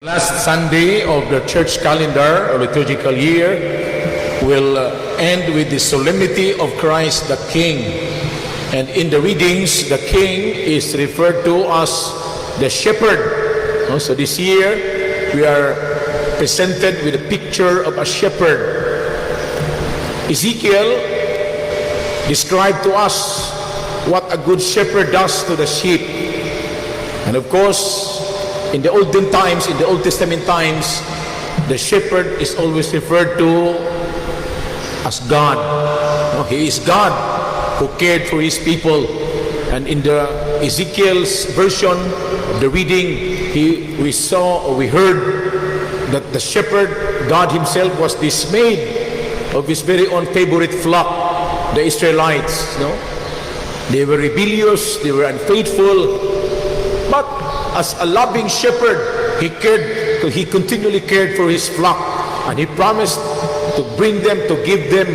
Last Sunday of the church calendar or liturgical year will end with the solemnity of Christ the King. And in the readings, the King is referred to as the shepherd. So this year, we are presented with a picture of a shepherd. Ezekiel described to us what a good shepherd does to the sheep. And of course, in the olden times, in the Old Testament times, the shepherd is always referred to as God. He is God who cared for his people. And in the Ezekiel's version of the reading, we saw or we heard that the shepherd, God himself, was dismayed of his very own favorite flock, the Israelites. They were rebellious, they were unfaithful, but as a loving shepherd, he continually cared for his flock, and he promised to bring them, to give them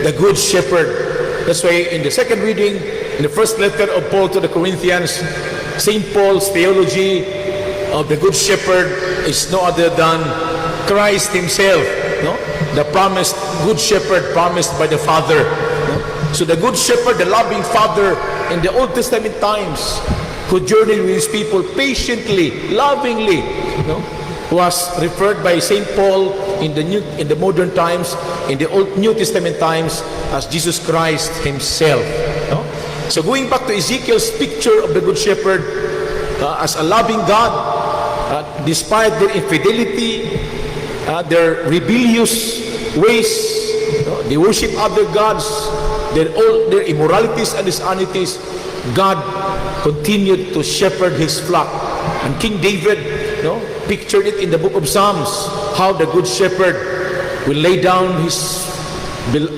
the good shepherd. That's why in the second reading, in the first letter of Paul to the Corinthians, St. Paul's theology of the good shepherd is no other than Christ himself, the promised good shepherd promised by the Father. So the good shepherd, the loving Father in the Old Testament times, who journeyed with his people patiently, lovingly, was referred by St. Paul in the modern times, in the Old New Testament times, as Jesus Christ himself. So going back to Ezekiel's picture of the good shepherd as a loving God, despite their infidelity, their rebellious ways, they worship other gods, their immoralities and dishonesties, God continued to shepherd his flock. And King David pictured it in the book of Psalms, how the good shepherd will lay down his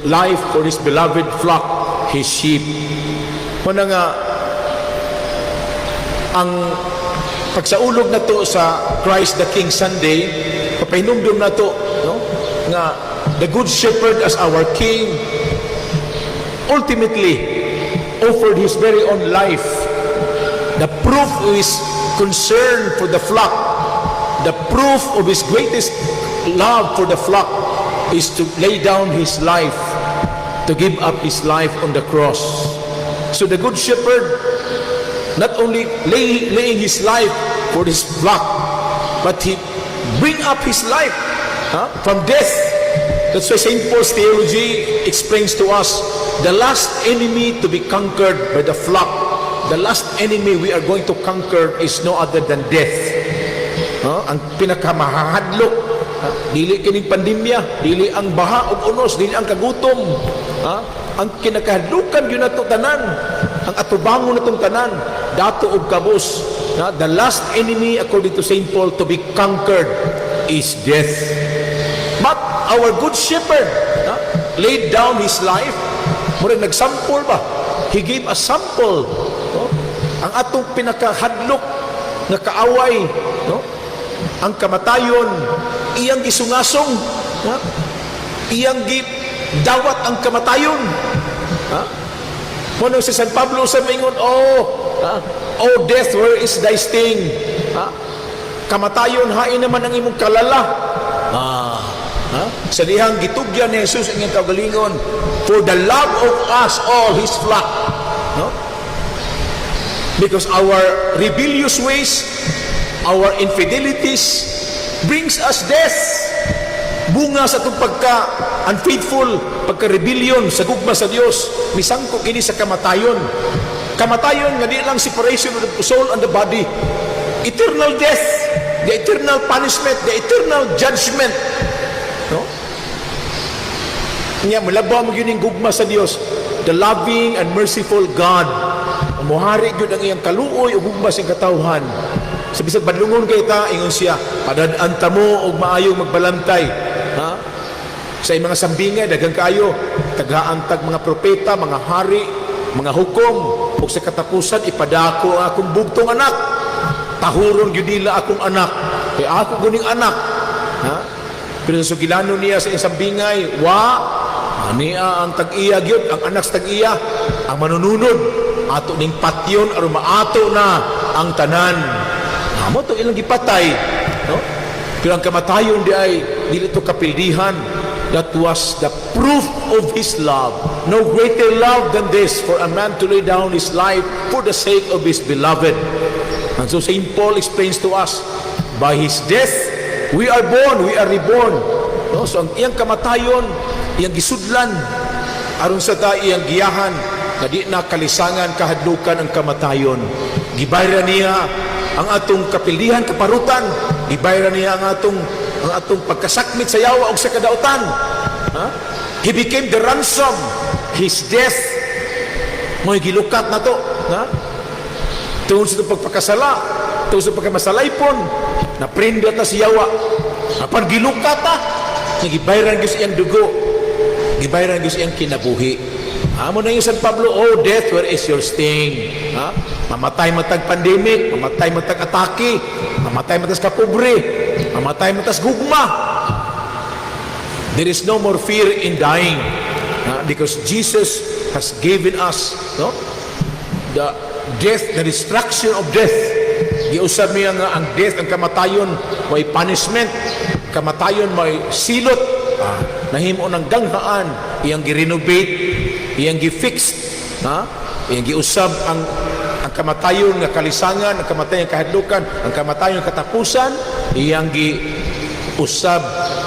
life for his beloved flock, his sheep. Muna nga, ang pagsaulog na to sa Christ the King Sunday, papahinumdum na to, nga the good shepherd as our King ultimately offered his very own life. The proof of his concern for the flock, the proof of his greatest love for the flock, is to lay down his life, to give up his life on the cross. So the good shepherd not only laying his life for his flock, but he bring up his life from death. That's why St. Paul's theology explains to us the last enemy to be conquered by the flock, the last enemy we are going to conquer is no other than death. Ang pinakamahadlok, dili kining pandemya, dili ang baha ug unos, dili ang kagutom. Ang kinakahadlukan yun nato tanan, ang atubangon natong tanan, dato og kabus. The last enemy, according to St. Paul, to be conquered is death. But our good shepherd laid down his life. Murag nagsample ba? He gave a sample. Ang atong pinakahadlok na kaaway, ang kamatayon, iyang gisungasong, iyang dawat ang kamatayon. Muna si San Pablo sa mingon, oh death, where is thy sting? Kamatayon, hain naman ang imong kalala. Sa dihang gitugyan ni Jesus ang iyang kagalingon, for the love of us all, his flock. Because our rebellious ways, our infidelities brings us death. Bunga sa itong pagka-unfaithful, pagka-rebellion sa gugma sa Diyos, misangkot ini sa kamatayon. Kamatayon nga di lang separation of the soul and the body. Eternal death, the eternal punishment, the eternal judgment. Nga malabaw mo yun yung gugma sa Diyos, the loving and merciful God. Muhari yun ang iyang kaluoy o gugma sa katawhan. Sa bisag badlungon kay ta, ingon siya, padadanta mo o maayong magbalantay. Sa mga sambingay, dagang kayo, tagaantag mga propeta, mga hari, mga hukom, o sa katapusan, ipadako ang akong bugtong anak. Tahuron yun nila akong anak. Kaya ako guning anak. Pero sa sugilano niya sa isang bingay, niya ang tag-iya gyud, ang anak sa tag-iya, ang manununod, ato ning patyon aron maato na ang tanan. Amo to ilang gipatay, Pero ang kamatayon di ay dili to kapildihan. That was the proof of His love. No greater love than this, for a man to lay down his life for the sake of his beloved. And so St. Paul explains to us, by His death, we are born, we are reborn. No? So ang iyang kamatayon, iyang gisudlan, aron sa ta iyang giyahan, na di na kalisangan, kahadlukan ang kamatayon. Gibayra niya ang atong kapildihan, kaparutan. Gibayra niya ang atong pagkasakmit sa yawa o sa kadautan. Ha? He became the ransom. His death, mo'y gilukat na to. Ha? Tungod sa pagpakasala, tungod sa pagkamasalaypon, naprenda ta si yawa. Apan gilukat ta, nagibayran gyud sa iyang dugo, gibayran gyud sa iyang kinabuhi. Amo na yung San Pablo, oh death, where is your sting? Ha? Mamatay matag pandemic, mamatay matag atake, mamatay matas kapobre, mamatay matas gugma. There is no more fear in dying, because Jesus has given us, no, the death, the destruction of death. Giusab niya nga ang death, ang kamatayon may punishment, kamatayon may silot, nahimo ng ganghaan, iyang gi-renovate, iyang gi-fix, iyang giusab ang kamatayon nga kalisangan, ang kamatayon kahadlukan, ang kamatayon katapusan, iyang giusab,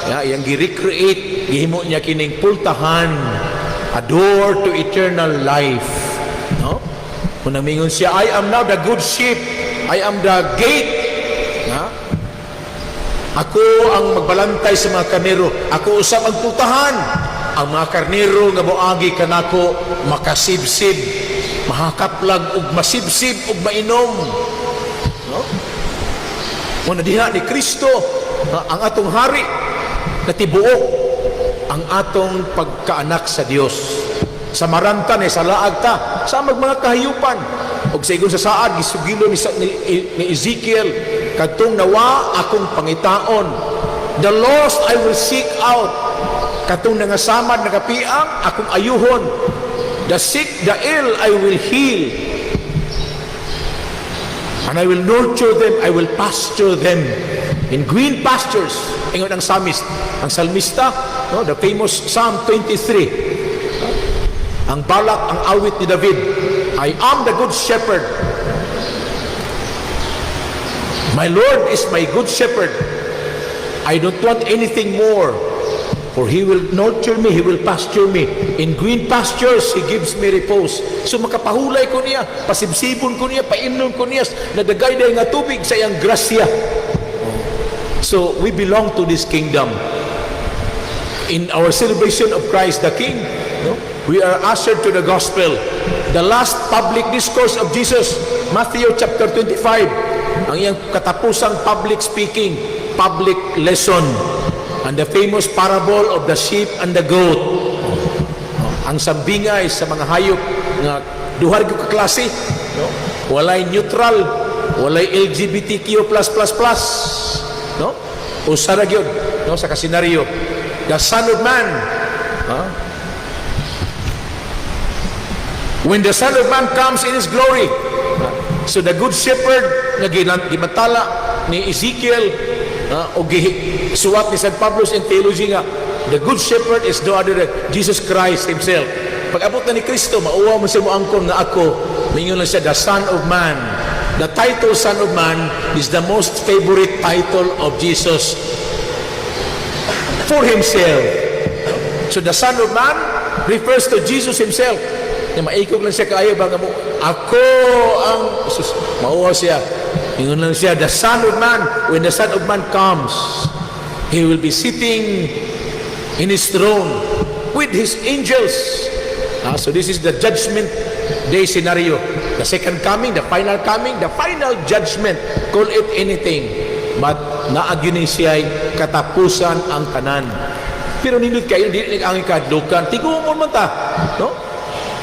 iyang gi-recreate, gihimo niya kining pultahan, a door to eternal life. No? Kung namingon siya, I am now the good sheep, I am the gate. Ako ang magbalantay sa mga karnero, ako usab ang pultahan. Ang mga karnero nga moagi kanako makasibsib, mahakaplag ug masibsib ug mainom. No? Muna diha ni Kristo, ang atong hari, natibuok ang atong pagkaanak sa Dios. Sa maranta ni sa laag ta, sa mga kahayupan. Og sa igon sa saad gisugilo ni Ezekiel, kadtong nawa akong pangitaon, the lost I will seek out. Katong nangasamad nagapiang akong ayuhon, the sick, the ill I will heal, and I will nurture them, I will pasture them in green pastures. Ingon ang psalmist, ang salmista, no, the famous Psalm 23, ang balak, ang awit ni David, I am the good shepherd, my Lord is my good shepherd, I don't want anything more. For He will nurture me, He will pasture me. In green pastures, He gives me repose. So makapahulay ko niya, pasibsibon ko niya, painom ko niya, nadagay-day nga tubig sa iyang grasya. So we belong to this kingdom. In our celebration of Christ the King, no, we are ushered to the gospel. The last public discourse of Jesus, Matthew chapter 25, ang iyang katapusang public speaking, public lesson. And the famous parable of the sheep and the goat. Ang sambingay sa mga hayop nga duhar gyud ka klase, no? Walay neutral, walay LGBTQ+++, no? Usa ra gyud, no, sa kasenaryo. The Son of Man, when the Son of Man comes in His glory, so the good shepherd nga gimatala ni Ezekiel, o suwat ni San Pablo in theology nga, the good shepherd is no other than Jesus Christ Himself. Pag abot na ni Kristo, mauwa mo siya mo angkon nga ako, mingon lang siya, the Son of Man. The title Son of Man is the most favorite title of Jesus for Himself. So the Son of Man refers to Jesus Himself. Na maikog lang siya kaayo ba nga mo, ako ang mauwa siya. Ingon lang siya, the Son of Man, when the Son of Man comes, He will be sitting in His throne with His angels. So this is the judgment day scenario. The second coming, the final judgment, call it anything. But naagyon siya katapusan ang tanan. Pero nindot kayo, hindi ang ikadlukan. Tigumon man ta, no?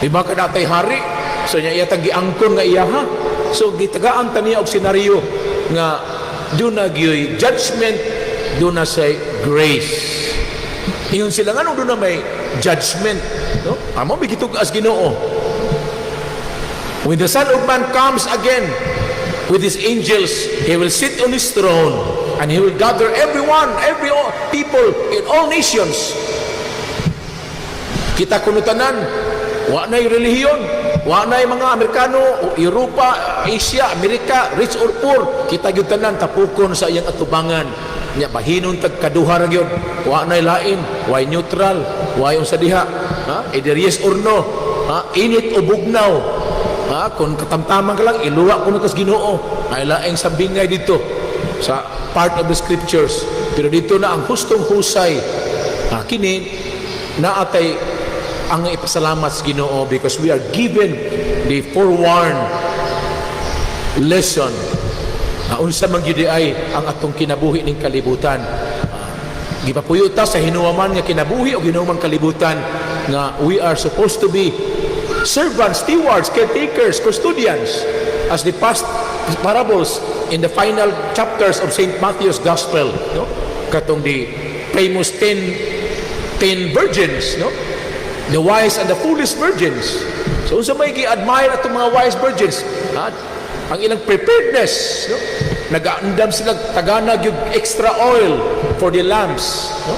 Iba ka natay hari, so niya iyatang giangkon nga iya ha. So gitagaan ta niya og senaryo nga doon na gyoy judgment, doon na say grace. Ingon sila nga nung doon na may judgment, no? Amo bigitog as Ginoo. When the Son of Man comes again with His angels, He will sit on His throne. and He will gather everyone, all people in all nations. Kita kunutanan, wa na'y relihiyon, wa na'y mga Amerikano, Europa, Asia, Amerika, rich or poor. Kita gyud tanan tapukon sa iyang atubangan. Nya bahinon tag kaduha ra gyud. Wa na'y lain, wa neutral, wa unsa diha. Either yes or no. Init o bugnaw. Kung katamtaman ka lang, iluwa ko na kas Ginoo. Ay laing sabingay dito sa part of the scriptures. Pero dito na ang hustong husay. Kini na atay ang ipasalamat sa Ginoo because we are given the forewarned lesson. Unsa man gyud ay ang atong kinabuhi ning kalibutan. Gipapuyo ta sa hinuwaman nga kinabuhi o hinuwamang kalibutan nga we are supposed to be servants, stewards, caretakers, custodians as the past parables in the final chapters of St. Matthew's Gospel, no? Katong the famous 10 virgins, no? The wise and the foolish virgins. So unsa may gi-admire atong mga wise virgins? Ang ilang preparedness, no? Nag-aandam sila taganag yung extra oil for the lamps, no?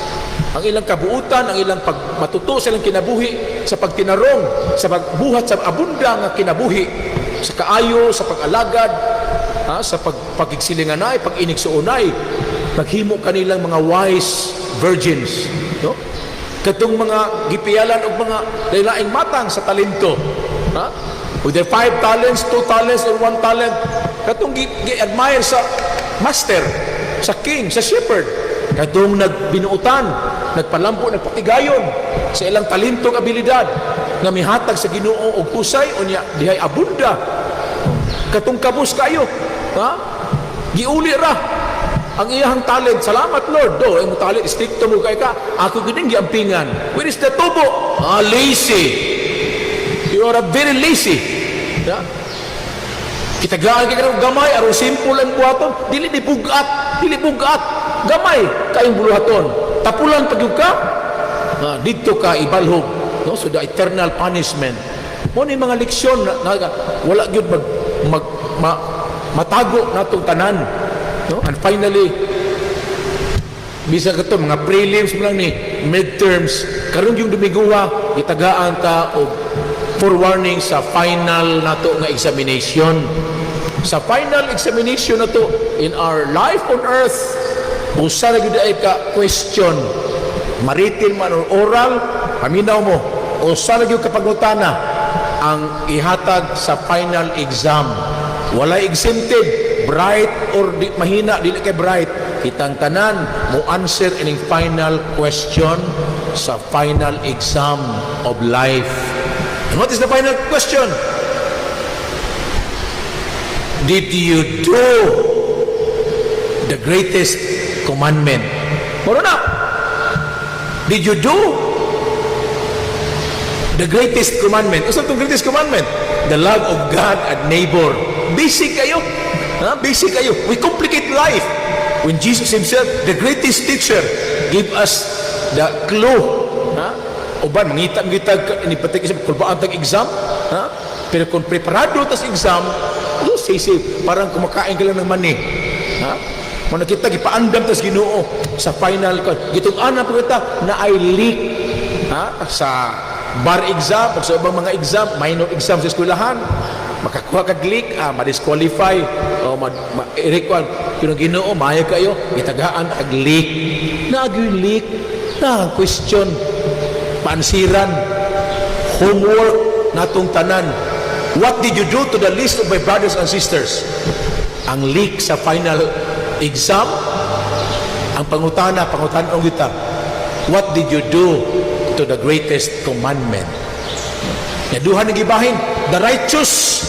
Ang ilang kabuutan, ang ilang matuto silang kinabuhi sa pagtinarong, sa pagbuhat sa abunda nga kinabuhi, sa kaayo, sa pag-alagad, sa pagigsilinganay, pag-inig-suunay, naghimo kanilang mga wise virgins, no? Katong mga gipiyalan og mga lain-laing matang sa talento, with their 5 talents, 2 talents, or 1 talent, katong gi-admire sa master, sa king, sa shepherd, katong nagbinuutan, nagpalampo, nagpatigayon sa ilang talentong abilidad nga mihatag sa Ginoo og husay unya dihay abunda. Katong kabus kayo, giuli ra ang iyang talent. Salamat Lord, do ang talent stricto mo kay ka, ako gid giampingan. Where is the tubo? Lazy. You are a very lazy. Kitagaan kay kanang gamay aron simple ang buhaton, dili bugat, gamay kayong buluhaton. Tapulan pagyud ka, dito ka ibalhog, no? So the eternal punishment. Mo ni mga leksyon na wala gyud matago natong tanan, no? And finally, bisa ka to mga prelims mo lang ni midterms, karon yung dumiguwa itagaan ta og forewarning sa final nato nga examination. Sa final examination nato in our life on earth, usa ra gyud ay ka question, maritil man or oral, paminaw mo, usa ra gyud ka pangutana ang ihatag sa final exam. Walay exempted, bright or mahina, dili kay bright. Kitang tanan mo answer ining final question sa final exam of life. And what is the final question? Did you do the greatest commandment? Moro na. Did you do the greatest commandment? Ano itong greatest commandment? The love of God and neighbor. Basic kayo. Basic kayo. We complicate life. When Jesus Himself, the greatest teacher, give us the clue. Uban, mangita-ngita, inipatik isa, kulbaan tag exam. Pero kung preparado tas exam, parang kumakain ka lang ng mani. Kung nakita, gipaandam tas Ginoo sa final, gitong anak kita na ay leak sa bar exam, o sa ibang mga exam, minor exam sa eskwelahan, makakuha kag leak, ma-disqualify, o ma-require, pero Ginoo, maya kayo, itagaan kag leak. Nag-leak, na question, pansiran, homework, natong tanan. What did you do to the list of my brothers and sisters? Ang leak sa final exam, ang pangutan kita, what did you do to the greatest commandment? Yaduhan ng ibahin, the righteous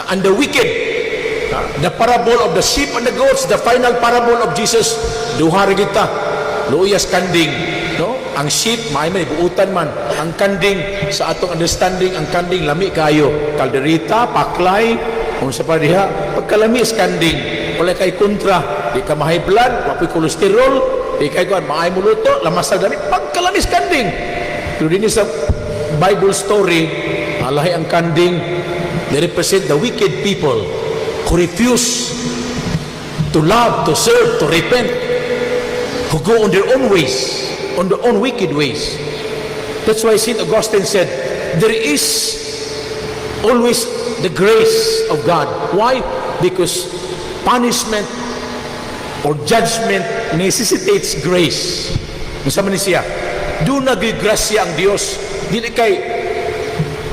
and the wicked, the parable of the sheep and the goats, the final parable of Jesus, duha kita, luyas kanding, no? Ang sheep, may buutan man. Ang kanding, sa atong understanding, ang kanding, lami kayo. Kalderita, paklay, kung sa padiha, pagkalami is kanding. Wala kay kontra, di ka ma-high blood, wapoy kolesterol, di kay kuan, maay muluto, lamasag dani, pagkalami is kanding. Pero din sa Bible story, alahi ang kanding, they represent the wicked people who refuse to to love, to serve, to repent, who go on their own ways, on their own wicked ways. That's why St. Augustine said, there is always the grace of God. Why? Because punishment or judgment necessitates grace. Masama ni siya, doon naggrasya ang Dios. Dili kay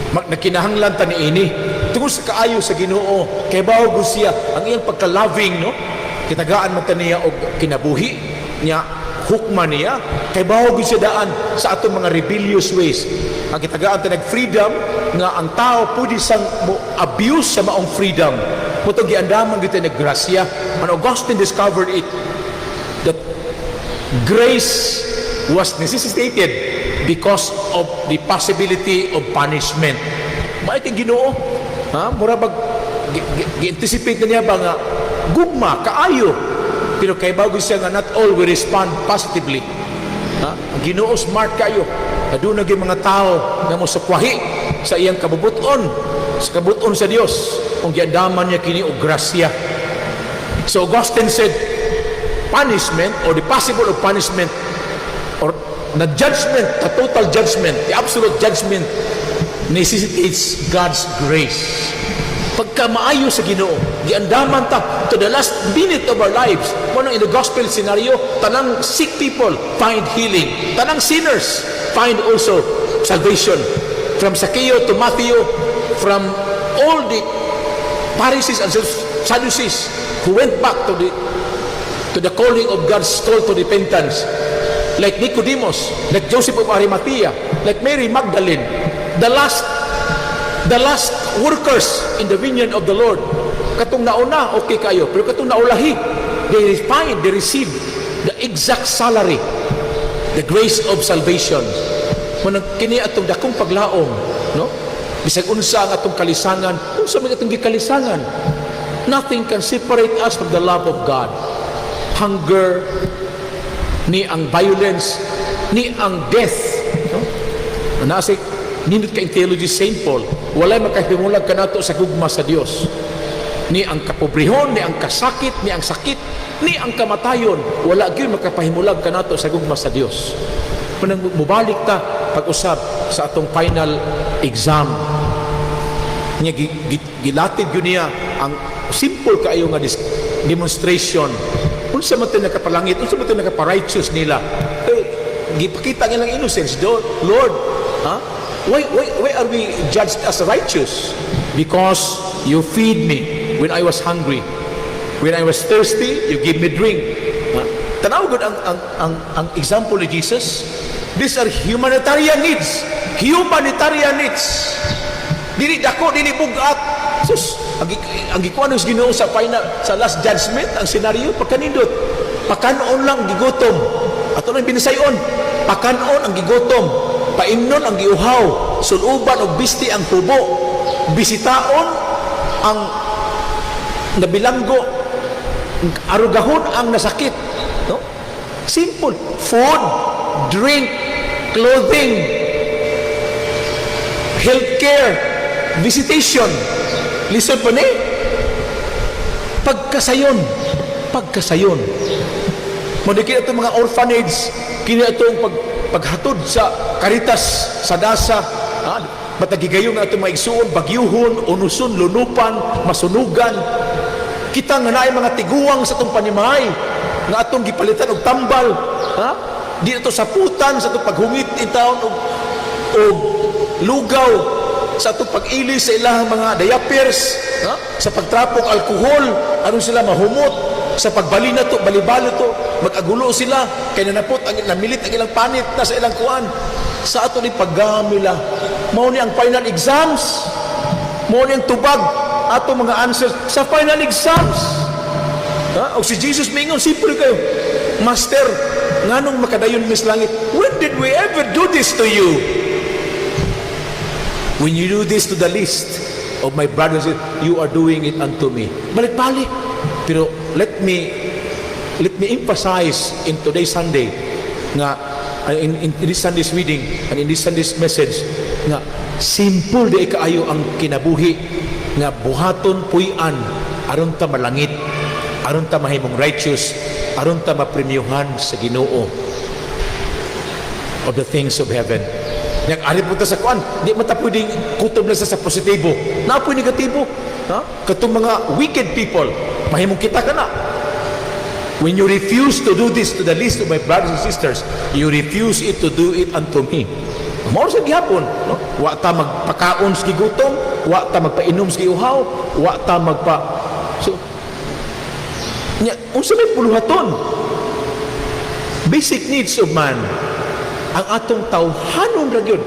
nakinahanglan ta ni ini. Tungod sa kaayo sa Ginoo, kay bawo siya ang iyang pagka-loving, no? Kitagaan man ta niya og kinabuhi niya, hukma niya, kay bawo siya daan sa atong mga rebellious ways. Ang kitagaan ta nag-freedom nga ang tao pwede sang abuse sa maong freedom. Mutong giandaman gito naggrasya. And Augustine discovered it that grace was necessitated because of the possibility of punishment. Maay kay Ginoo, ha? Mura bag gi-anticipate na niya ba nga gugma kaayo, pero kay bago siya nga not all will respond positively. Ha? Ang Ginoo smart kayo. Aduna gyud mga tao nga mosukwahi sa iyang kabubuton, sa kabubuton sa Dios, kung giandaman niya kini og grasya. So Augustine said, punishment or the possible of punishment or the judgment, the total judgment, the absolute judgment necessitates God's grace. Pagka maayo sa Ginoo, giandaman ta to the last minute of our lives. Kung in the gospel scenario, tanang sick people find healing, tanang sinners find also salvation. From Zacchaeus to Matthew, from all the Pharisees and Sadducees who went back to the calling of God's call to repentance, like Nicodemus, like Joseph of Arimathea, like Mary Magdalene, the last workers in the vineyard of the Lord. Katong nauna, okay kayo, pero katong naulahi, they receive the exact salary, the grace of salvation. Kung kini atong dakong paglaom, no? Bisag unsa ang atong kalisangan, unsa man atong gikalisangan, nothing can separate us from the love of God. Hunger, ni ang violence, ni ang death, no? Nasa nindot ka in theology St. Paul, walay makahimulag ka nato sa gugma sa Dios. Ni ang kapobrehon, ni ang kasakit, ni ang sakit, ni ang kamatayon, wala gyud makapahimulag ka nato sa gugma sa Dios. Kung mubalik ta pag-usab sa atong final exam, niya gilatid yun niya ang simple kaayo nga demonstration. Unsa man tayo nakapalangit, unsa man tayo nakapa-righteous nila, gipakita nilang innocence. Lord, ha? Why are we judged as righteous? Because you feed me when I was hungry, when I was thirsty, you give me drink. Tanaw gud ang example ni Jesus. These are humanitarian needs. Humanitarian needs. Dili dako, dili bugat. Sus, ang gikuan sa Ginoo sa final, sa last judgment, ang senaryo pagkanindot. Pakanon lang gigutom. Ato lang binisayon. Pakanon ang gigutom. Paimnon ang giuhaw. Suluban og bisti ang tubo. Bisitaon ang nabilanggo. Arugahon ang nasakit. No? Simple. Food, drink, clothing, healthcare, visitation. Listen pa ni, pagkasayon. Muna kina itong mga orphanage, kina itong paghatod sa Caritas, sa Dasa, matagigayong na itong mga igsuon, bagyuhon, unuson, lunupan, masunugan. Kita nga na mga tiguang sa itong panimahay, nga atong gipalitan og tambal, di ito saputan sa itong paghungit in taon og lugaw, sa itong pag-ili sa ilang mga diapers, sa pagtrapong alkohol, aron sila mahumot, sa pagbali na to, balibalo to, mag-agulo sila, kaya nanapot, namilit ang ilang panit na sa ilang kuan, sa ato ni paggamila. Mao ni ang final exams, mao ni ang tubag, ato mga answers sa final exams. O si Jesus mingon, simple kayo, Master, nganong makadayon mis langit? When did we ever do this to you? When you do this to the least of my brothers, you are doing it unto me. Balik-balik. Pero let me emphasize in today's Sunday nga in this Sunday's reading and in this Sunday's message nga simple di kaayo ang kinabuhi nga buhaton puy-an aron ta malangit. aron ta mahimong righteous, aron ta mapremyuhan sa Ginoo of the things of heaven. Yang ari po ta sa kuan, di man ta pwedeng kutob lang sa positibo. Napoy negatibo. Ha? Katong mga wicked people, mahimong kita kana. When you refuse to do this to the least of my brothers and sisters, you refuse it to do it unto me. Mao sa gihapon, no? Wa ta magpakaon sa gigutom, wa ta magpainom sa giuhaw, wa ta magpa so nya unsa may puluhaton? Basic needs of man. Ang atong tawhanon ra gyud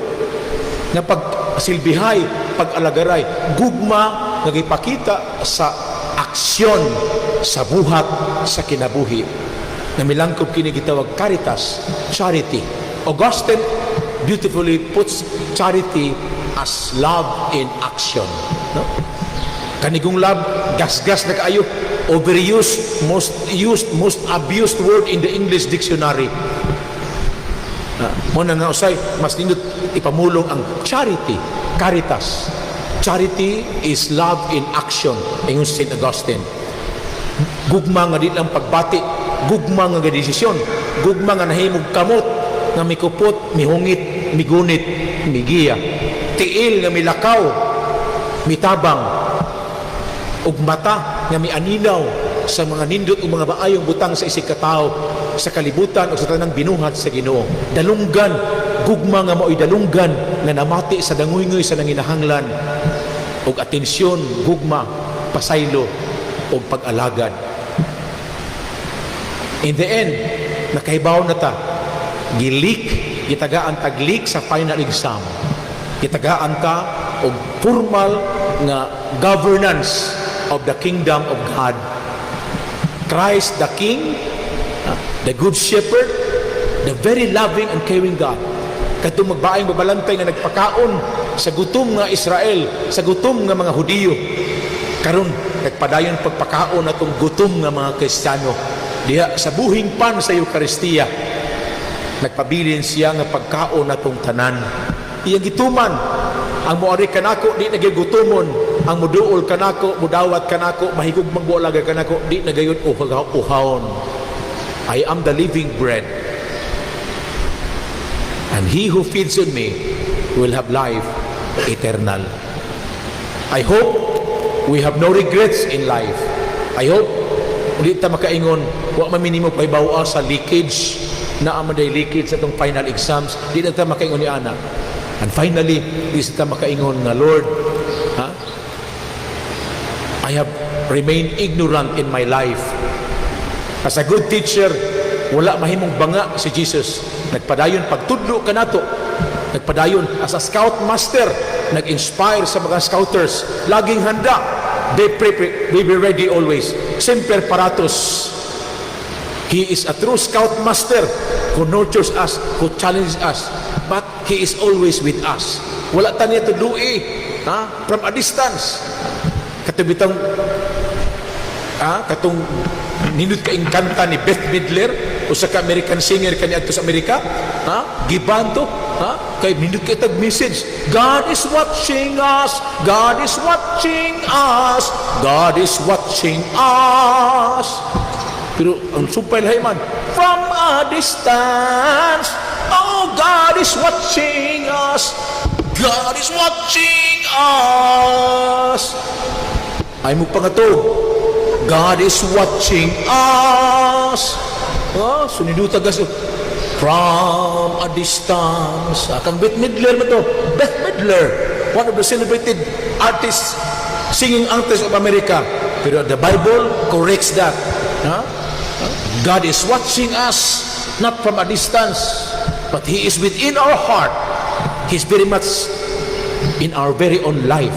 nga pagsilbihay, pag-alagaray, gugma nga gipakita sa aksyon sa buhat sa kinabuhi. Na milangkob kini gitawag caritas, charity. Augustine beautifully puts charity as love in action. No? Kanigong love, gas-gas na kaayo, overused, most abused word in the English dictionary. Muna na usay, mas nindot ipamulong ang charity, caritas. Charity is love in action, ingon si St. Augustine. Gugma nga di lang pagbati, gugma nga desisyon, gugma nga nahimog kamot, nga mikupot, mihungit, migunit, migiya. Tiil nga milakaw, mitabang, ug mata nga mianinaw sa mga nindot ug mga baayong butang sa isig katao sa kalibutan o sa tanang binuhat sa Ginoo. Dalunggan, gugma nga mao'y dalunggan nga namati sa danguyngoy sa nanginahanglan ug atensyon, gugma, pasaylo ug pag-alagad. In the end, nakahibaw na ta, gitagaan taglik sa final exam. Gitagaan ta og formal nga governance of the kingdom of God. Christ the King, the Good Shepherd, the very loving and caring God. Katong magbaayang babalantay nga nagpakaon sa gutom nga Israel, sa gutom nga mga Hudiyo. Karon nagpadayon pagpakaon atong gutom nga mga Kristiyano. Diha sa buhing pan sa Eucharistia, nagpabilin siya nga pagkaon atong tanan. Iyang gituman, ang muari kanako di nagiగుtumon, ang muduol kanako, mudawat kanako, mahigog magbualaga kanako, di nagayon uhawon. I am the living bread. And he who feeds on me will have life eternal. I hope we have no regrets in life. I hope ulit ta makaingon, wa maminimo paibawa sa leakage na amaday leakage sa itong final exams. Di na ta makaingon ni Ana. And finally, di ta makaingon nga, Lord, I have remained ignorant in my life. As a good teacher, wala mahimong banga si Jesus. Nagpadayon pagtudlo kanato. Nagpadayon as a scout master, nag-inspire sa mga scouters. Laging handa. They be ready always. Semper paratus. He is a true scout master who nurtures us, who challenges us. But He is always with us. Wala ta niya tudloi, from a distance. Katubitang katong nindot ka kanta ni Beth Midler o sa ka-American singer kaniya ato sa Amerika, gibanto, kay nindot ka itag message, God is watching us, God is watching us, God is watching us. Pero ang sumpay lahiman, from a distance, oh, God is watching us, God is watching us. Ay mo pangatog, God is watching us. Suniduta gas from a distance. Kang Beth Midler mo to. Beth Midler, one of the celebrated artists, singing artists of America. Pero the Bible corrects that. God is watching us, not from a distance, but He is within our heart. He's very much in our very own life.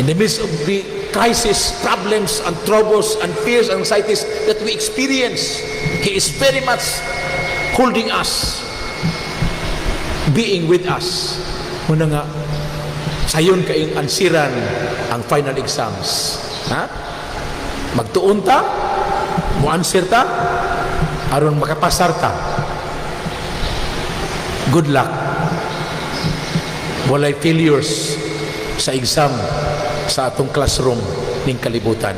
In the midst of the crisis, problems, and troubles, and fears, and anxieties that we experience, He is very much holding us, being with us. Muna nga, sayon kaing ansiran ang final exams. Magtuon ta, muansir ta, aron makapasar ta. Good luck. Walay failures sa exam sa atong classroom ning kalibutan.